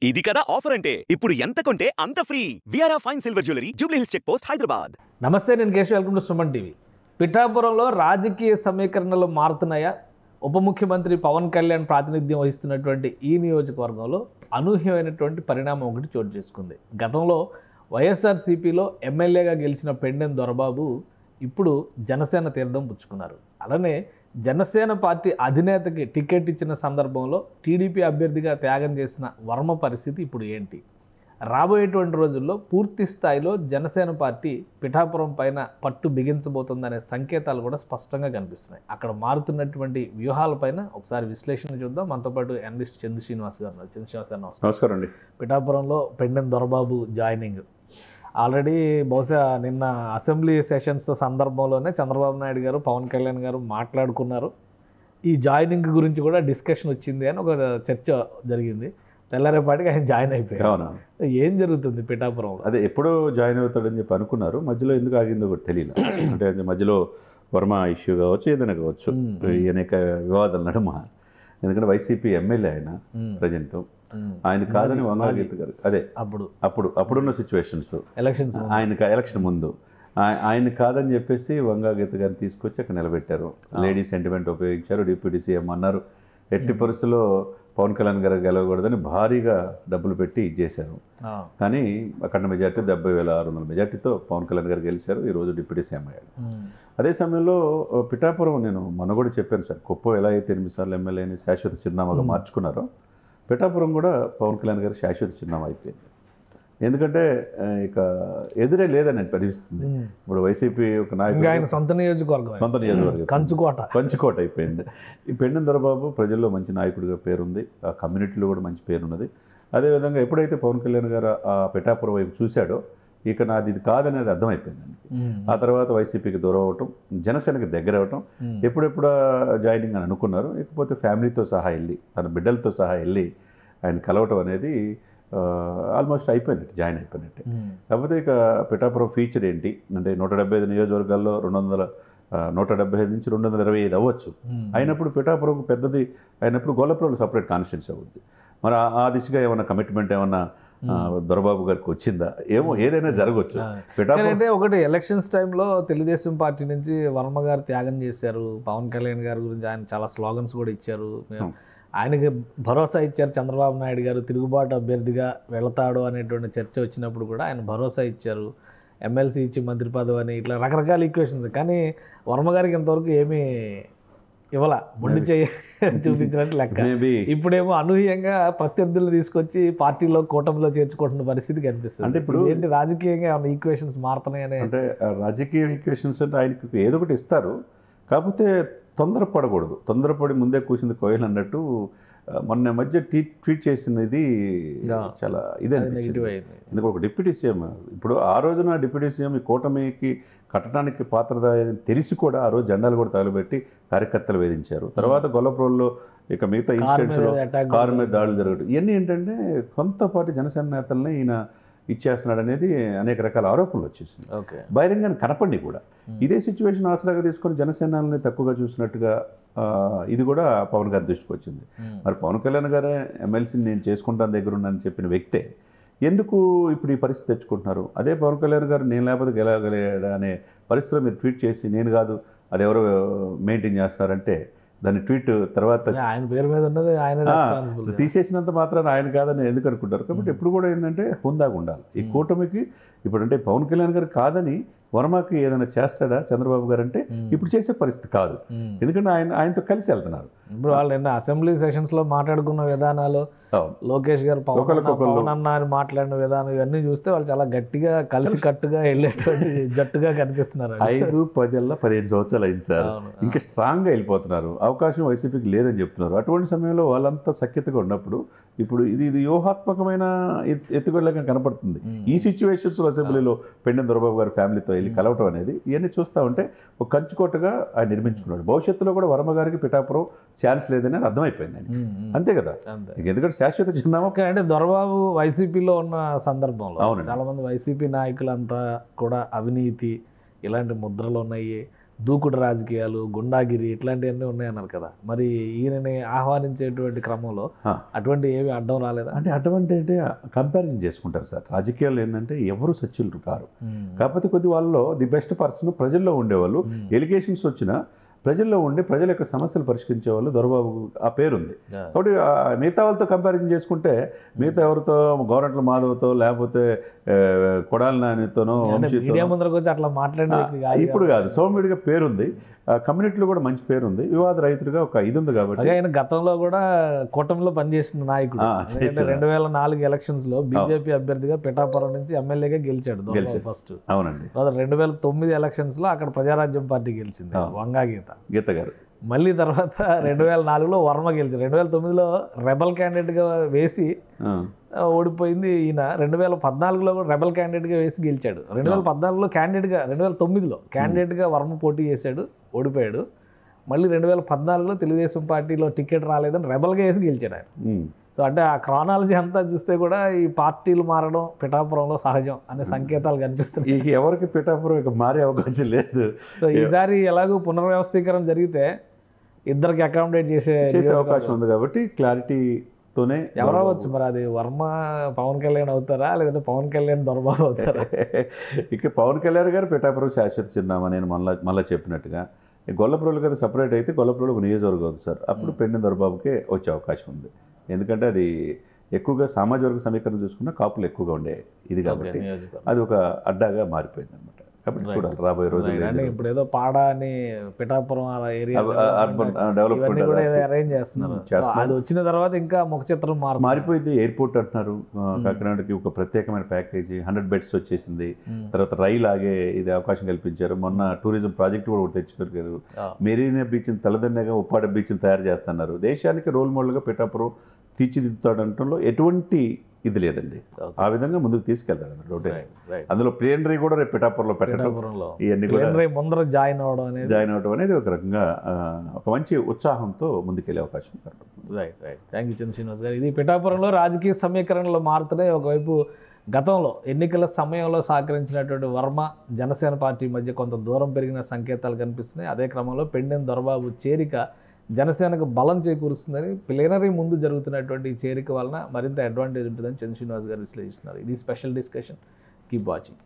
ఇది కదా ఆఫర్ అంటే ఇప్పుడు ఎంత కొంటే అంత ఫ్రీ విఆర్ఆ fine silver jewellery Jubilee Hills check post Hyderabad. నమస్తే, నేను Keshav. Welcome to Suman TV. పిఠాపురంలో రాజకీయ సమీకరణలు మారుతున్నాయా? ఉప ముఖ్యమంత్రి పవన్ కళ్యాణ్ ప్రాతినిధ్యం వహిస్తున్నటువంటి ఈ నియోజకవర్గంలో అనూహ్యమైనటువంటి పరిణామం ఒకటి చోటు చేసుకుంది. గతంలో వైఎస్ఆర్సీపీలో ఎమ్మెల్యేగా గెలిచిన పెండెం దొరబాబు ఇప్పుడు జనసేన తీర్థం పుచ్చుకున్నారు. అలానే జనసేన పార్టీ అధినేతకి టికెట్ ఇచ్చిన సందర్భంలో టీడీపీ అభ్యర్థిగా త్యాగం చేసిన వర్మ పరిస్థితి ఇప్పుడు ఏంటి? రాబోయేటువంటి రోజుల్లో పూర్తి స్థాయిలో జనసేన పార్టీ పిఠాపురం పైన పట్టు బిగించబోతుందనే సంకేతాలు కూడా స్పష్టంగా కనిపిస్తున్నాయి. అక్కడ మారుతున్నటువంటి వ్యూహాలపైన ఒకసారి విశ్లేషణ చూద్దాం. మనతో పాటు అనలిస్ట్ చందు శ్రీనివాస్ గారు. చందు శ్రీనివాస్ గారు నమస్కారం అండి. పిఠాపురంలో పెండెం దొరబాబు జాయినింగ్ ఆల్రెడీ బహుశా నిన్న అసెంబ్లీ సెషన్స్ సందర్భంలోనే చంద్రబాబు నాయుడు గారు, పవన్ కళ్యాణ్ గారు మాట్లాడుకున్నారు. ఈ జాయినింగ్ గురించి కూడా డిస్కషన్ వచ్చింది అని ఒక చర్చ జరిగింది. తెల్లారేపాటికి ఆయన జాయిన్ అయిపోయారు. అవునా? ఏం జరుగుతుంది పిఠాపురంలో? అదే ఎప్పుడో జాయిన్ అవుతాడని చెప్పి అనుకున్నారు. మధ్యలో ఎందుకు ఆగిందో కూడా తెలియదు. అంటే మధ్యలో వర్మ ఇష్యూ కావచ్చు, ఏదైనా కావచ్చు, ఈ అనేక వివాదాల నడుమ. ఎందుకంటే వైసీపీ ఎమ్మెల్యే ఆయన ప్రజెంట్, ఆయన కాదని వంగాగీత గారు అదే అప్పుడున్న సిచ్యువేషన్స్ ఎలక్షన్ ముందు ఆయన కాదని చెప్పేసి వంగాగీత గారిని తీసుకొచ్చి అక్కడ నిలబెట్టారు. లేడీ సెంటిమెంట్ ఉపయోగించారు. డిప్యూటీ సీఎం అన్నారు. ఎట్టి పరిస్థితుల్లో పవన్ కళ్యాణ్ గారు గెలవకూడదని భారీగా డబ్బులు పెట్టి ఇచ్చేశారు. కానీ అక్కడ మెజార్టీ 70,600 మెజార్టీతో పవన్ కళ్యాణ్ గారు గెలిచారు. ఈరోజు డిప్యూటీ సీఎం అయ్యాడు. అదే సమయంలో పిఠాపురం నేను మొన్న కూడా చెప్పాను సార్, కుప్పం ఎలా అయితే 8 సార్లు ఎమ్మెల్యేని శాశ్వత చిరునామాగా మార్చుకున్నారో పిఠాపురం కూడా పవన్ కళ్యాణ్ గారు శాశ్వత చిరునామా అయిపోయింది. ఎందుకంటే ఇక ఎదురే లేదని అనిపిస్తుంది. ఇప్పుడు వైసీపీ ఒక నాయకుడు సొంత నియోజకవర్గం కంచుకోట అయిపోయింది. ఈ పెండెం దొరబాబు ప్రజల్లో మంచి నాయకుడిగా పేరుంది, ఆ కమ్యూనిటీలో కూడా మంచి పేరున్నది. అదేవిధంగా ఎప్పుడైతే పవన్ కళ్యాణ్ గారు ఆ పిఠాపురం వైపు చూశాడో ఇక నాది ఇది కాదనేది అర్థమైపోయింది ఆయనకి. ఆ తర్వాత వైసీపీకి దూరం అవటం, జనసేనకి దగ్గర అవటం, ఎప్పుడెప్పుడు జాయినింగ్ అని అనుకున్నారు. ఇకపోతే ఫ్యామిలీతో సహా వెళ్ళి, తన బిడ్డలతో సహా వెళ్ళి ఆయన కలవటం అనేది ఆల్మోస్ట్ అయిపోయినట్టు, జాయిన్ అయిపోయినట్టే. కాకపోతే ఇక పిఠాపురం ఫీచర్ ఏంటి అంటే 175 నియోజకవర్గాల్లో 175 నుంచి 225 అవ్వచ్చు. అయినప్పుడు పిఠాపురం పెద్దది అయినప్పుడు గొల్లపురంలో సపరేట్ కాన్స్టిట్యున్సీ అవుద్ది. మరి ఆ దిశగా ఏమన్నా కమిట్మెంట్ ఏమన్నా దొరబాబు గారికి వచ్చిందా ఏమో, ఏదైనా జరగవచ్చు. అంటే ఒకటి ఎలక్షన్స్ టైంలో తెలుగుదేశం పార్టీ నుంచి వర్మ గారు త్యాగం చేశారు. పవన్ కళ్యాణ్ గారి గురించి ఆయన చాలా స్లోగన్స్ కూడా ఇచ్చారు. ఆయనకి భరోసా ఇచ్చారు చంద్రబాబు నాయుడు గారు, తిరుగుబాటు అభ్యర్థిగా వెళతాడు అనేటువంటి చర్చ వచ్చినప్పుడు కూడా ఆయన భరోసా ఇచ్చారు. ఎమ్మెల్సీ ఇచ్చి మంత్రి పదవి అని ఇట్లా రకరకాల ఈక్వేషన్స్. కానీ వర్మ గారికి ఇంతవరకు ఏమీ ఇవ్వాల, మొండి చేయి చూపించినట్టు లెక్క. ఇప్పుడేమో అనూహ్యంగా ప్రత్యర్థులు తీసుకొచ్చి పార్టీలో కూటమిలో చేర్చుకుంటున్న పరిస్థితి కనిపిస్తుంది. అంటే ఇప్పుడు ఏంటి రాజకీయంగా ఏమైనా ఈక్వేషన్స్ మారుతున్నాయని? అంటే రాజకీయ ఈక్వేషన్స్ అంటే ఆయనకి ఏదో ఒకటి ఇస్తారు, కాకపోతే తొందరపడకూడదు. తొందరపడి ముందే కూర్చుంది కోయిల్ అన్నట్టు మొన్న మధ్య ట్వీట్ చేసినది చాలా ఇదే అనిపించింది. ఎందుకు ఒక డిప్యూటీ సీఎం, ఇప్పుడు ఆ రోజున డిప్యూటీ సీఎం ఈ కూటమికి కట్టడానికి పాత్రదారని తెలిసి కూడా ఆ రోజు జెండాలు కూడా తగలబెట్టి కార్యకర్తలు వేధించారు. తర్వాత గొల్లపురంలో ఇక మిగతా ఇన్సిడెంట్స్లో కారు మీద దాడులు జరగడం, ఇవన్నీ ఏంటంటే కొంతపాటి జనసేన నేతల్ని ఈయన ఇచ్చేస్తున్నాడు అనేది అనేక రకాల ఆరోపణలు వచ్చేసింది. బహిరంగానే కనపడి కూడా ఇదే సిచ్యువేషన్ ఆసరాగా తీసుకొని జనసేనల్ని తక్కువగా చూసినట్టుగా ఇది కూడా పవన్ గారి దృష్టికి వచ్చింది. మరి పవన్ కళ్యాణ్ గారే ఎమ్మెల్సీని నేను చేసుకుంటాను దగ్గర ఉన్నానని చెప్పిన వ్యక్తే ఎందుకు ఇప్పుడు ఈ పరిస్థితి తెచ్చుకుంటున్నారు? అదే పవన్ కళ్యాణ్ గారు నేను లేకపోతే గెలవగలిగాడా అనే పరిస్థితిలో మీరు ట్వీట్ చేసి నేను కాదు అది ఎవరు మెయింటైన్ చేస్తున్నారంటే దాని ట్వీట్ తర్వాత ఆయన పేరు మీద ఉన్నది ఆయన తీసేసినంత మాత్రాన ఆయన కాదని ఎందుకు అనుకుంటారు? కాబట్టి ఎప్పుడు కూడా ఏంటంటే హుందాగా ఉండాలి ఈ కూటమికి. ఇప్పుడు అంటే పవన్ కళ్యాణ్ గారు కాదని వర్మకి ఏదైనా చేస్తాడా చంద్రబాబు గారు అంటే ఇప్పుడు చేసే పరిస్థితి కాదు. ఎందుకంటే ఆయనతో కలిసి వెళ్తున్నారు. ఇప్పుడు వాళ్ళు నిన్న అసెంబ్లీ సెషన్స్లో మాట్లాడుకున్న విధానాలు, లోకేష్ గారు పవన్ అన్న అని మాట్లాడిన విధానం, ఇవన్నీ చూస్తే వాళ్ళు చాలా గట్టిగా కలిసి కట్టుగా వెళ్ళేటువంటి జట్టుగా కనిపిస్తున్నారు. 5-10-15 సంవత్సరాలు అయింది సార్, ఇంకా స్ట్రాంగ్గా వెళ్ళిపోతున్నారు. అవకాశం వైసీపీకి లేదని చెప్తున్నారు. అటువంటి సమయంలో వాళ్ళంతా సఖ్యతగా ఉన్నప్పుడు ఇప్పుడు ఇది వ్యూహాత్మకమైన ఎత్తుగడలాగా కనపడుతుంది. ఈ సిచ్యువేషన్స్ అసెంబ్లీలో పెండెం దొరబాబు గారి ఫ్యామిలీతో వెళ్ళి కలవటం అనేది ఇవన్నీ చూస్తూ ఉంటే ఒక కంచుకోటగా ఆయన నిర్మించుకున్నాడు. భవిష్యత్తులో కూడా వర్మ గారికి పిఠాపురం ఛాన్స్ లేదని అర్థమైపోయింది ఆయన. అంతే కదా, ఎందుకంటే శాశ్వత చిరునామా. అంటే దొరబాబు వైసీపీలో ఉన్న సందర్భంలో చాలా మంది వైసీపీ నాయకులంతా కూడా అవినీతి ఇలాంటి ముద్రలు ఉన్నాయి, దూకుడు రాజకీయాలు, గుండాగిరి ఇట్లాంటివన్నీ ఉన్నాయన్నారు కదా. మరి ఈయనని ఆహ్వానించేటువంటి క్రమంలో అటువంటి ఏవి అడ్డం రాలేదా? అంటే అటువంటి అంటే కంపారిజన్ చేసుకుంటారు సార్. రాజకీయాల్లో ఏంటంటే ఎవరు సచ్యులు కారు. కాకపోతే కొద్ది వాళ్ళలో ది బెస్ట్ పర్సన్ ప్రజల్లో ఉండేవాళ్ళు. ఎలిగేషన్స్ వచ్చినా ప్రజల్లో ఉండి ప్రజల యొక్క సమస్యలు పరిష్కరించే వాళ్ళు దొరబాబు ఆ పేరుంది. కాబట్టి మిగతా వాళ్ళతో కంపారిజన్ చేసుకుంటే మిగతా ఎవరితో గవర్నమెంట్ మాధవ్తో లేకపోతే కొడాలి నానితోనో ఇప్పుడు కాదు, సౌమ్యుడిగా పేరుంది, కమ్యూనిటీలో కూడా మంచి పేరుంది, వివాద రైతులుగా ఒక ఇది ఉంది. కాబట్టి ఆయన గతంలో కూడా కూటమిలో పనిచేసిన నాయకుడు. 2004 ఎలక్షన్స్ లో బీజేపీ అభ్యర్థిగా పిఠాపురం నుంచి ఎమ్మెల్యేగా గెలిచాడు ఫస్ట్. అవునండి. 2009 ఎలక్షన్స్ లో అక్కడ ప్రజారాజ్యం పార్టీ గెలిచింది, వంగా గీత గారు. మళ్ళీ తర్వాత 2004లో వర్మ గెలిచారు. 2009లో రెబల్ క్యాండిడేట్గా వేసి ఓడిపోయింది ఈయన. 2014లో కూడా రెబల్ క్యాండిడేట్గా వేసి గెలిచాడు. 2014లో క్యాండిడేట్గా, 2009లో క్యాండిడేట్గా వర్మ పోటీ చేశాడు, ఓడిపోయాడు. మళ్ళీ 2014లో తెలుగుదేశం పార్టీలో టికెట్ రాలేదని రెబల్గా వేసి గెలిచాడు ఆయన. సో అంటే ఆ క్రానాలజీ అంతా చూస్తే కూడా ఈ పార్టీలు మారడం పిఠాపురంలో సహజం అనే సంకేతాలు కనిపిస్తున్నాయి. ఎవరికి పిఠాపురం ఇక మారే అవకాశం లేదు. సో ఈసారి ఎలాగో పునర్వ్యవస్థీకరణ జరిగితే ఇద్దరికి అకామిడేట్ చేసే అవకాశం ఉంది. కాబట్టి క్లారిటీతోనే ఎవరవచ్చు మరి, అది వర్మ పవన్ కళ్యాణ్ అవుతారా లేదంటే పవన్ కళ్యాణ్ దొరబాబు అవుతారా? ఇక పవన్ కళ్యాణ్ గారు పిఠాపురం శాశ్వత చిరునామా. నేను మళ్ళీ చెప్పినట్టుగా గొల్లప్రోలు కదా సపరేట్ అయితే గొల్లప్రోలు ఒక నియోజకవర్గం అవుతుంది సార్. అప్పుడు పెండెం దొరబాబుకే వచ్చే అవకాశం ఉంది. ఎందుకంటే అది ఎక్కువగా సామాజిక వర్గ సమీకరణ చూసుకున్న కాపులు ఎక్కువగా ఉండే ఇది, కాబట్టి అది ఒక అడ్డాగా మారిపోయింది అనమాట. కాబట్టి చూడాలి రాబోయే రోజుల్లో. ఇప్పుడు ఏదో పాడా అని Pithapuram area urban development arrange చేస్తున్నారు. అది వచ్చిన తర్వాత ఇంకా ముఖ చిత్రం మారిపోయింది. ఎయిర్పోర్ట్ అంటున్నారు, కాకినాడకి ఒక ప్రత్యేకమైన ప్యాకేజీ 100 బెడ్స్ వచ్చేసింది. తర్వాత రైలు ఆగే ఇది అవకాశం కల్పించారు. మొన్న టూరిజం ప్రాజెక్ట్ కూడా తెచ్చుకోగలిగారు. మెరీనా బీచ్ని తలదన్నగా ఉప్పాడ బీచ్ని తయారు చేస్తున్నారు. దేశానికి రోల్ మోడల్గా పిఠాపురం తీర్చిదిద్దుతాడంటంలో ఎటువంటి ఇది లేదండి. ఆ విధంగా ముందుకు తీసుకెళ్తాడు రోడ్డు. అందులో ప్లేనరీ కూడా రేపు పిఠాపురంలో పెట్టడం, ఇవన్నీ కూడా జాయిన్ అవడం అనేది ఒక రకంగా ఒక మంచి ఉత్సాహంతో ముందుకెళ్ళే అవకాశం. రైట్. థ్యాంక్ యూ చంద్రశ్రీనివాస్ గారు. ఇది పిఠాపురంలో రాజకీయ సమీకరణలు మారుతున్నాయి. ఒకవైపు గతంలో ఎన్నికల సమయంలో సహకరించినటువంటి వర్మ జనసేన పార్టీ మధ్య కొంత దూరం పెరిగిన సంకేతాలు కనిపిస్తున్నాయి. అదే క్రమంలో పెండెం దొరబాబు చేరిక జనసేనకు బలం చేకూరుస్తుందని, ప్లేనరీ ముందు జరుగుతున్నటువంటి చేరిక వలన మరింత అడ్వాంటేజ్ ఉంటుందని చంద్రశ్రీనివాస్ గారు విశ్లేషిస్తున్నారు. ఇది స్పెషల్ డిస్కషన్. Keep watching.